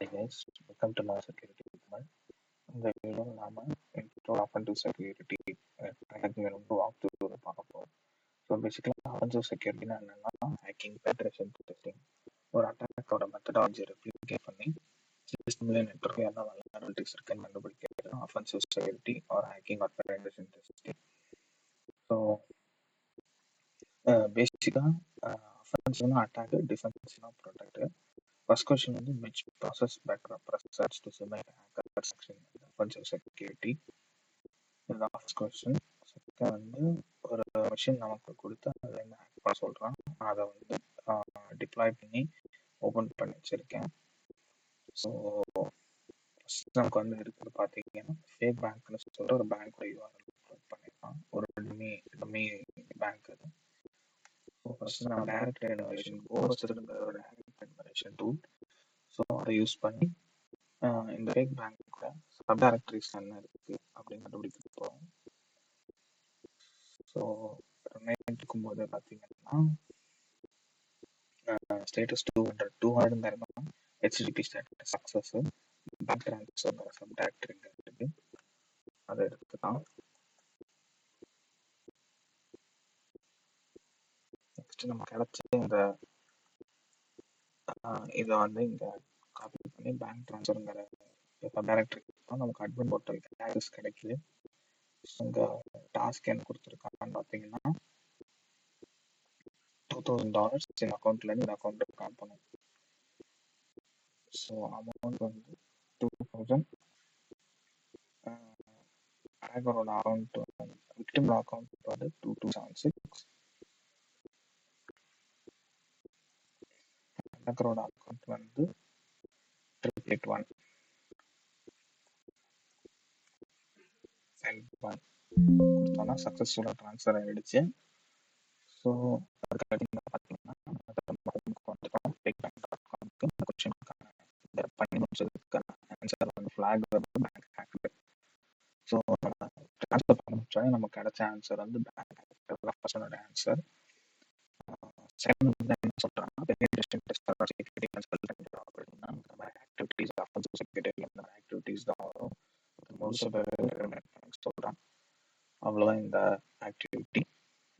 Hey guys, welcome to my security command. இந்த வீடியோவில் நாம intro offensive security tracking walk through பார்க்க போறோம். ஸோ பேசிக்கலாக offensive security என்னன்னா ஹேக்கிங், penetration testing, ஒரு அட்டாக்கோட மெத்தடாலஜி ரெப்ளிகேட் பண்ணி சிஸ்டம்ல நெட்வொர்க் என்ன வல்னரபிலிட்டிஸ் இருக்குன்னு கண்டுபிடிக்கிறது offensive security or hacking or penetration testing. So பேசிக்காக offensive அட்டாக், டிஃபென்சிவ்னா ப்ரொடெக்ட். First question வந்து which process better research to simulate hacker section in offensive security. இதுதான் first question. Second வந்து ஒரு மிஷின் நமக்கு கொடுத்து அதை என்ன ஹேக் பண்ண சொல்கிறான், அதை வந்து டிப்ளாய் பண்ணி ஓப்பன் பண்ணி வச்சுருக்கேன். ஸோ ஃபஸ்ட் நமக்கு வந்து இருக்குது பார்த்தீங்கன்னா ஃபேக் பேங்க்னு சொல்கிற ஒரு பேங்க் யூஆர்எல் பண்ணியிருக்கான், ஒரு டம்மி பேங்க் அது. ஸோ ஃபஸ்ட் நம்ம டைரக்ட் இனோவேஷன் கோவஸ்ட்ங்கிற ஒரு டைரக்ட் இனோவேஷன் டூல். ஸோ அதை யூஸ் பண்ணி இந்த ஃபேக் பேங்க்ல சப் டைரக்டரிஸ் என்ன இருக்கு அப்படின்னு கண்டுபிடிக்க போகிறோம். ஸோ ரன் இருக்கும்போது பார்த்தீங்கன்னா ஸ்டேட்டஸ் 200 இருந்தால் HDB status success, bank transfer sub directory இருக்கு, அதை எடுத்துக்கலாம். நெக்ஸ்ட் நம்ம கிடைச்ச இந்த இதை வந்து இங்கே காப்பி பண்ணி பேங்க் ட்ரான்ஸ்ஃபருங்கிற சப் டைரக்டரி நமக்கு அட்மின் போர்ட்டலுக்கு ஆக்சஸ் கிடைக்குது. இங்கே டாஸ்க் என்ன கொடுத்துருக்காங்கன்னு பார்த்தீங்கன்னா $2000 என் அக்கௌண்ட்லேருந்து இந்த அக்கௌண்ட்டுக்கு அனுப்பணும். ஸோ அமௌண்ட் வந்து 2000. ஹேக்கரோட அக்கௌண்ட் விக்டிமோட அக்கௌண்ட் வந்து 2276. ஹேக்கரோட அக்கௌண்ட் வந்து 881. கொடுத்தோன்னா சக்ஸஸ்ஃபுல்லாக ட்ரான்ஸ்ஃபர் ஆகிடுச்சு. ஸோ அதுக்கு பார்த்தீங்கன்னா பண்ணி முடிச்சதுக்கான ஆன்சர் வந்து ஃப்ளாக் வந்து பேங்க் ஹேக்கர். ஸோ ட்ரான்ஸ்ஃபர் பண்ண முடிச்சாலே நமக்கு கிடைச்ச ஆன்சர் வந்து பேங்க் ஹேக்கர் ஃபர்ஸ்டோட ஆன்சர். செகண்ட் வந்து என்ன சொல்கிறாங்கன்னா பெனிட்ரேஷன் டெஸ்டர் செக்யூரிட்டி கன்சல்டன்ட் அப்படின்னா இந்த மாதிரி ஆக்டிவிட்டீஸ் offensive security இந்த மாதிரி ஆக்டிவிட்டீஸ் தான் வரும். மோஸ்ட் சொல்கிறேன். அவ்வளோதான் இந்த ஆக்டிவிட்டி.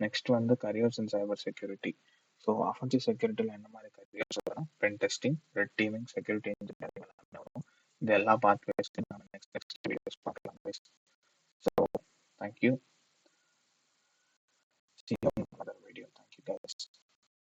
நெக்ஸ்ட் வந்து careers in cyber security. So offensive செக்யூரிட்டியில் என்ன மாதிரி கரியர்ஸ் வரும், pen testing, red teaming, security engineering வரும். இது எல்லா பாத்வேஸ்க்கும் நம்ம நெக்ஸ்ட் வீடியோஸ் பார்க்கலாம். So thank you. See you on another video. Thank you guys.